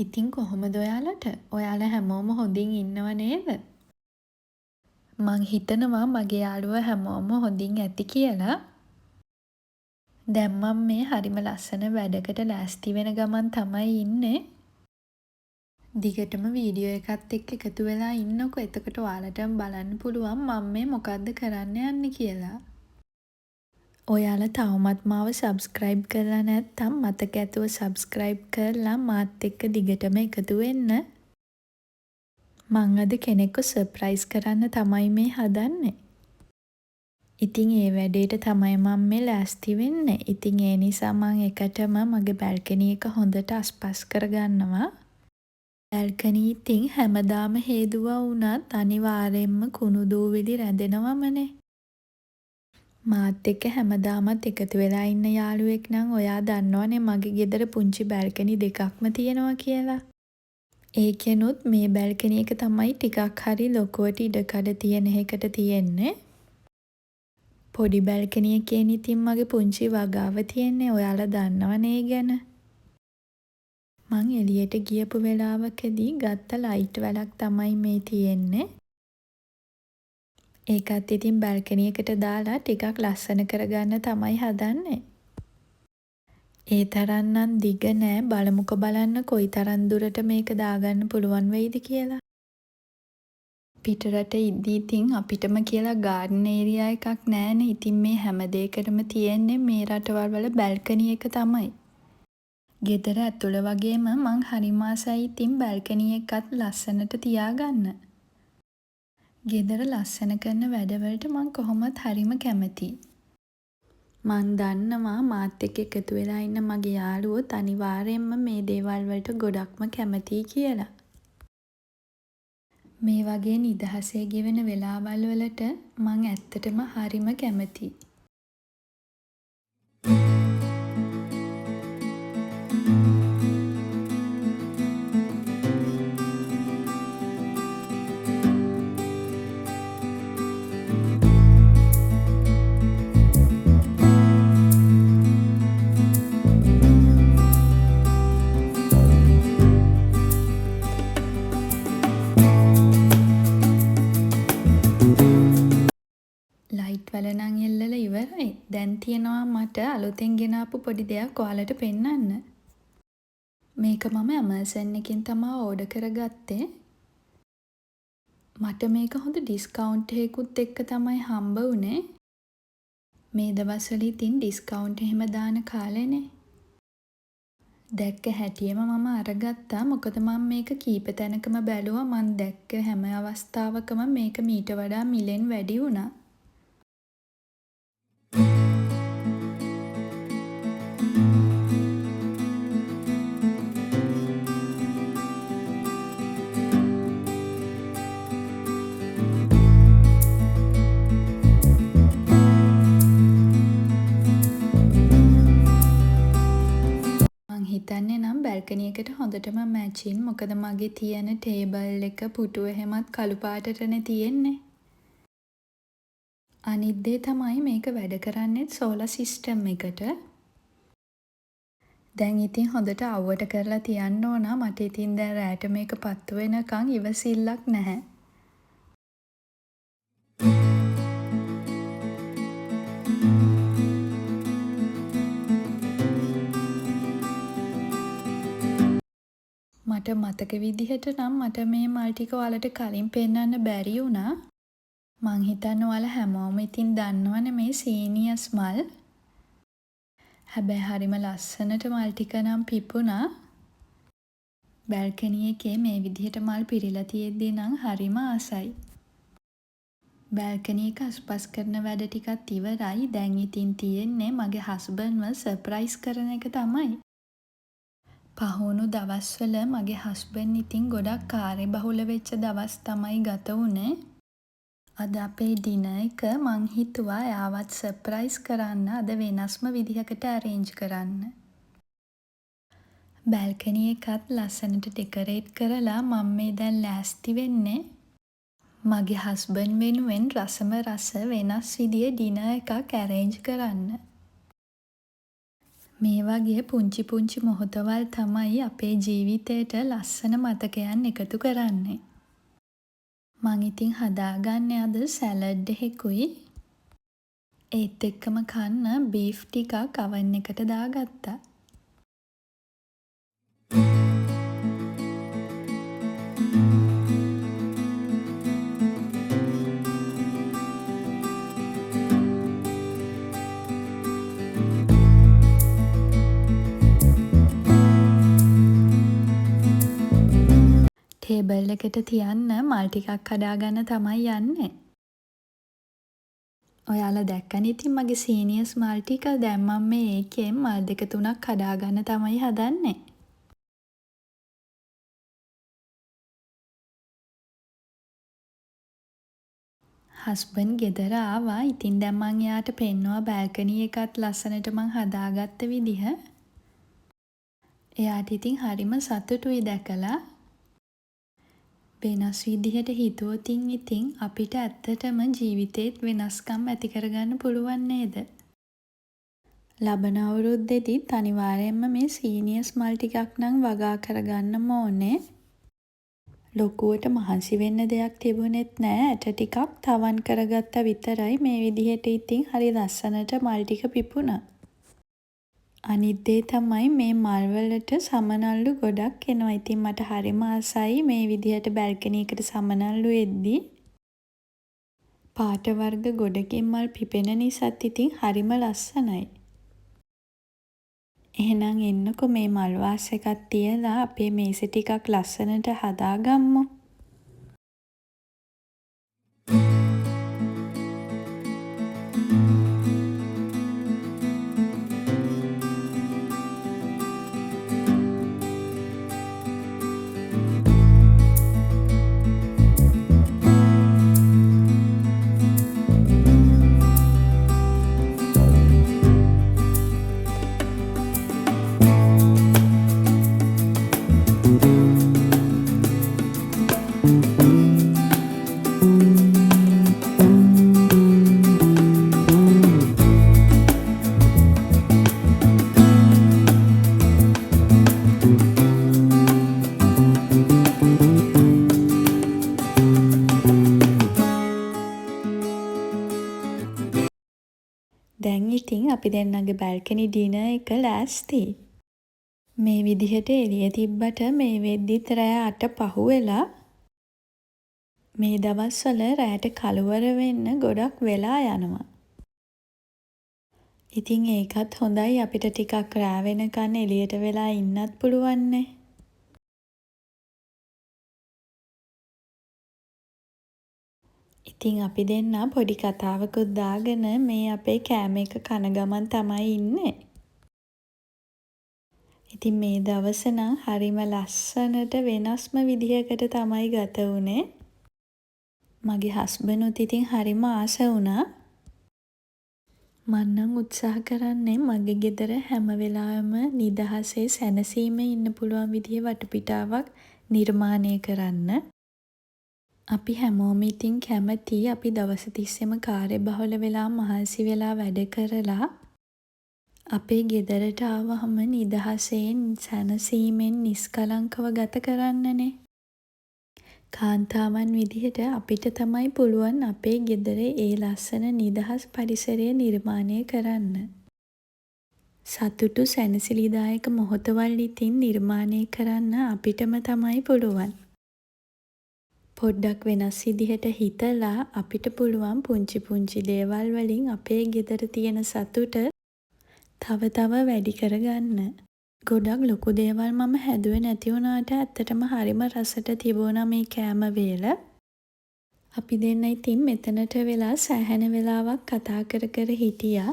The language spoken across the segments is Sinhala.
ඉතින් කොහොමද ඔයාලට? ඔයාලා හැමෝම හොඳින් ඉන්නව නේද? මං හිතනවා මගේ යාළුවෝ හැමෝම හොඳින් ඇති කියලා. දැන් මම මේ හරිම ලස්සන වැඩකට ලෑස්ති වෙන ගමන් තමයි ඉන්නේ. දිගටම වීඩියෝ එකත් එක්ක එකතු වෙලා ඉන්නකො. එතකොට ඔයාලටම බලන්න පුළුවන් මම මේ මොකද්ද කරන්න යන්නේ කියලා. ඔයාලා තවමත් මාව සබ්ස්ක්‍රයිබ් කරලා නැත්නම් මතක ඇතුව සබ්ස්ක්‍රයිබ් කරලා මාත් එක්ක දිගටම එකතු වෙන්න. මං අද කෙනෙක්ව සර්ප්‍රයිස් කරන්න තමයි මේ හදන්නේ. ඉතින් ඒ වැඩේට තමයි මම මේ ලෑස්ති වෙන්නේ. ඉතින් ඒ නිසා මං එකටම මගේ බැල්කනි එක හොඳට අස්පස් කරගන්නවා. බැල්කනි ඉතින් හැමදාම හේදුවා වුණත් අනිවාර්යෙන්ම කුණු දූවිලි රැඳෙනවමනේ. මාත් එක්ක හැමදාමත් එකතු වෙලා ඉන්න යාළුවෙක් නම් ඔයා දන්නවනේ මගේ ගෙදර පුංචි බැල්කනි දෙකක්ම තියෙනවා කියලා. ඒකෙනුත් මේ බැල්කනි එක තමයි ටිකක් හරි ලොකුවට ඉඩකඩ තියෙන එකට තියෙන්නේ. පොඩි බැල්කනි එකේන් ඉතින් මගේ පුංචි වගාව තියෙන්නේ. ඔයාලා දන්නවනේ ඒ ගැන. මං එළියට ගියපු වෙලාවකදී ගත්ත ලයිට් වලක් තමයි මේ තියෙන්නේ. ඒකත් ඉතින් බැල්කනි එකට දාලා ටිකක් ලස්සන කරගන්න තමයි හදන්නේ. ඒ තරම් නම් දිග නෑ. බලමුකෝ බලන්න කොයි තරම් දුරට මේක දාගන්න පුළුවන් වෙයිද කියලා. පිටරට ඉතින් අපිටම කියලා ගාඩන් ඒරියා එකක් නෑනේ. ඉතින් මේ හැම දෙයකටම තියෙන්නේ මේ රටවල් වල බැල්කනි එක තමයි. ගෙදර ඇතුළ වගේම මං හරිම ආසයි ඉතින් බැල්කනි එකත් ලස්සනට තියාගන්න. ගෙදර ලස්සන කරන වැඩවලට මං කොහොමත් හරිම කැමතියි. මං දන්නවා මාත් එක්ක එකතු වෙලා ඉන්න මගේ යාළුවොත් අනිවාර්යෙන්ම මේ දේවල් වලට ගොඩක්ම කැමතියි කියලා. මේ වගේ නිදහසේ ගෙවෙන වෙලාවල් වලට මං ඇත්තටම හරිම කැමතියි. ලයිට් වල නම් එල්ලලා ඉවරයි. දැන් තියෙනවා මට අලුතෙන් ගෙනාපු පොඩි දෙයක් ඔයාලට පෙන්වන්න. මේක මම Amazon එකෙන් තමයි ඕඩර් කරගත්තේ. මට මේක හොඳ ඩිස්කවුන්ට් එකකුත් එක්ක තමයි හම්බ වුනේ. මේ දවස්වල ඉතින් ඩිස්කවුන්ට් එහෙම දාන කාලෙනේ. දැක්ක හැටියෙම මම අරගත්තා. මොකද මම මේක කීප තැනකම බැලුවා. මම දැක්ක හැම අවස්ථාවකම මේක මීට වඩා මිලෙන් වැඩි වුණා. හිතන්නේ නම් බැල්කනි එකට හොඳටම මැචින්. මොකද මගේ තියෙන ටේබල් එක පුටුව එහෙමත් කළු පාටටනේ තියෙන්නේ. අනිත් දේ තමයි මේක වැඩ කරන්නේත් සෝලර් සිස්ටම් එකට. දැන් ඉතින් හොඳට අවුවට කරලා තියන්න ඕන. මට ඉතින් දැන් රැට මේක පත්තු වෙනකන් ඉවසිල්ලක් නැහැ. මට මතක විදිහට නම් මට මේ මල් ටික ඔයාලට කලින් පෙන්වන්න බැරි වුණා. මං හිතන්නේ ඔයාලා හැමෝම ඉතින් දන්නවනේ මේ සීනියස් මල්. හැබැයි හරිම ලස්සනට මල් ටික නම් පිපුණා. බැල්කනි එකේ මේ විදිහට මල් පිරීලා තියෙද්දි නම් හරිම ආසයි. බැල්කනි එක අස්පස් කරන වැඩ ටිකත් ඉවරයි. දැන් ඉතින් තියෙන්නේ මගේ හස්බන්ඩ්ව සර්ප්‍රයිස් කරන එක තමයි. පහුණු දවස්වල මගේ හස්බන්ඩ් ඉතින් ගොඩක් කාර්යබහුල වෙච්ච දවස් තමයි ගත වුනේ. අද අපේ ඩිනර් එක මං හිතුවා එයාවත් සර්ප්‍රයිස් කරන්න අද වෙනස්ම විදිහකට arrange කරන්න. බැල්කනි එකත් ලස්සනට ඩෙකොරේට් කරලා මම මේ දැන් ලෑස්ති වෙන්නේ මගේ හස්බන්ඩ් වෙනුවෙන් රසම රස වෙනස් විදිහේ ඩිනර් එකක් arrange කරන්න. මේ වගේ පුංචි පුංචි මොහොතවල් තමයි අපේ ජීවිතේට ලස්සන මතකයන් එකතු කරන්නේ. මං ඉතින් හදාගන්නේ අද සැලඩ් එකකුයි. ඒත් එක්කම කන්න බීෆ් ටිකක් අවන් එකට දාගත්තා. ටේබල් එකට තියන්න මල් ටිකක් හදාගන්න තමයි යන්නේ. ඔයාලා දැක්කනේ ඉතින් මගේ සීනියස් මල් ටික. දැන් මම මේ ඒකෙන් මල් 2-3ක් හදාගන්න තමයි හදන්නේ. හස්බන්ඩ් ගෙදර ආවා. ඉතින් දැන් මං එයාට පෙන්නුවා බැල්කනි එකත් ලස්සනට මං හදාගත්ත විදිහ. එයාට ඉතින් හරිම සතුටුයි දැකලා. වෙනස් විදිහට හිතුවොතින් ඉතින් අපිට ඇත්තටම ජීවිතේත් වෙනස්කම් ඇති කරගන්න පුළුවන් නේද? ලබන අවුරුද්දෙදිත් අනිවාර්යයෙන්ම මේ සීනියස් මල් ටිකක් නම් වගා කරගන්නම ඕනේ. ලොකුවට මහන්සි වෙන්න දෙයක් තිබුණෙත් නෑ. ඇට ටිකක් තවන් කරගත්තා විතරයි. මේ විදිහට ඉතින් හරි ලස්සනට මල් ටික පිපුණා. අනිත් දේ තමයි මේ මල් වලට සමනල්ලු ගොඩක් එනවා. ඉතින් මට හරිම ආසයි මේ විදිහට බැල්කනි එකට සමනල්ලු එද්දි. පාට වර්ග ගොඩකින් මල් පිපෙන නිසාත් ඉතින් හරිම ලස්සනයි. එහෙනම් එන්නකො මේ මල් වාස් එකක් තියලා අපේ මේසෙ ටිකක් ලස්සනට හදාගම්මු. දැන් ඉතින් අපි දෙන්නගේ බැල්කනි ඩිනර් එක ලෑස්ති. මේ විදිහට එළිය තිබ්බට මේ වෙද්දිත් රෑ 8 පහු වෙලා. මේ දවස්වල රෑට කලවර වෙන්න ගොඩක් වෙලා යනවා. ඉතින් ඒකත් හොඳයි. අපිට ටිකක් රෑ වෙනකන් එළියට වෙලා ඉන්නත් පුළුවන්නේ. ඉතින් අපි දෙන්න පොඩි කතාවකුත් දාගෙන මේ අපේ කෑම එක කන ගමන් තමයි ඉන්නේ. ඉතින් මේ දවස නම් හරිම ලස්සනට වෙනස්ම විදිහකට තමයි ගත වුනේ. මගේ හස්බන්ඩ්ුත් ඉතින් හරිම ආස වුණා. මං නම් උත්සාහ කරන්නේ මගේ ගෙදර හැම වෙලාවෙම නිදහසේ සැනසීමේ ඉන්න පුළුවන් විදිහේ වටපිටාවක් නිර්මාණය කරන්න. අපි හැමෝම ඉතින් කැමති අපි දවස තිස්සෙම කාර්යබහුල වෙලා මහන්සි වෙලා වැඩ කරලා අපේ ගෙදරට ආවහම නිදහසෙන් සැනසීමෙන් නිස්කලංකව ගත කරන්නනේ. කාන්තාවන් විදිහට අපිට තමයි පුළුවන් අපේ ගෙදර ඒ ලස්සන නිදහස් පරිසරය නිර්මාණය කරන්න. සතුටු සැනසිලිදායක මොහොතවල් ඉතින් නිර්මාණය කරන්න අපිටම තමයි පුළුවන්. පොඩ්ඩක් වෙනස් විදිහට හිතලා අපිට පුළුවන් පුංචි පුංචි දේවල් වලින් අපේ ගෙදර තියෙන සතුට තව තව වැඩි කරගන්න. ගොඩක් ලොකු දේවල් මම හැදුවේ නැති වුණාට ඇත්තටම හරිම රසට තිබුණා මේ කෑම වේල. අපි දෙන්න ඉතින් මෙතනට වෙලා සෑහෙන වෙලාවක් කතා කර කර හිටියා.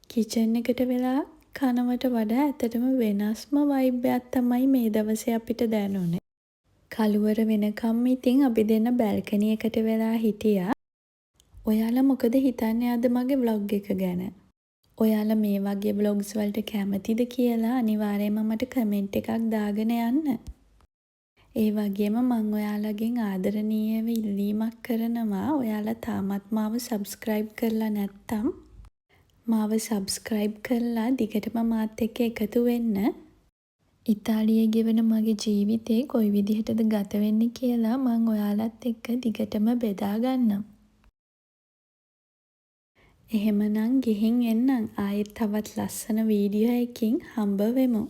කිචන් එකට වෙලා කනවට වඩා ඇත්තටම වෙනස්ම වයිබ් එකක් තමයි මේ දවසේ අපිට දැනුනේ. කලවර වෙනකම් ඉතින් අපි දෙන්න බැල්කනි එකට වෙලා හිටියා. ඔයාලා මොකද හිතන්නේ අද මගේ vlog එක ගැන? ඔයාලා මේ වගේ vlogs වලට කැමතිද කියලා අනිවාර්යයෙන්ම මට කමෙන්ට් එකක් දාගෙන යන්න. ඒ වගේම මම ඔයාලගෙන් ආදරණීයව ඉල්ලීමක් කරනවා. ඔයාලා තාමත් මාව subscribe කරලා නැත්නම් මාව සබ්ස්ක්‍රයිබ් කරලා දිගටම මාත් එක්ක එකතු වෙන්න. ඉතාලියේ ගෙවන මගේ ජීවිතේ කොයි විදිහටද ගත වෙන්නේ කියලා මං ඔයාලත් එක්ක දිගටම බෙදා ගන්නම්. එහෙමනම් ගිහින් එන්නම්. ආයෙත් තවත් ලස්සන වීඩියෝ එකකින් හම්බ වෙමු.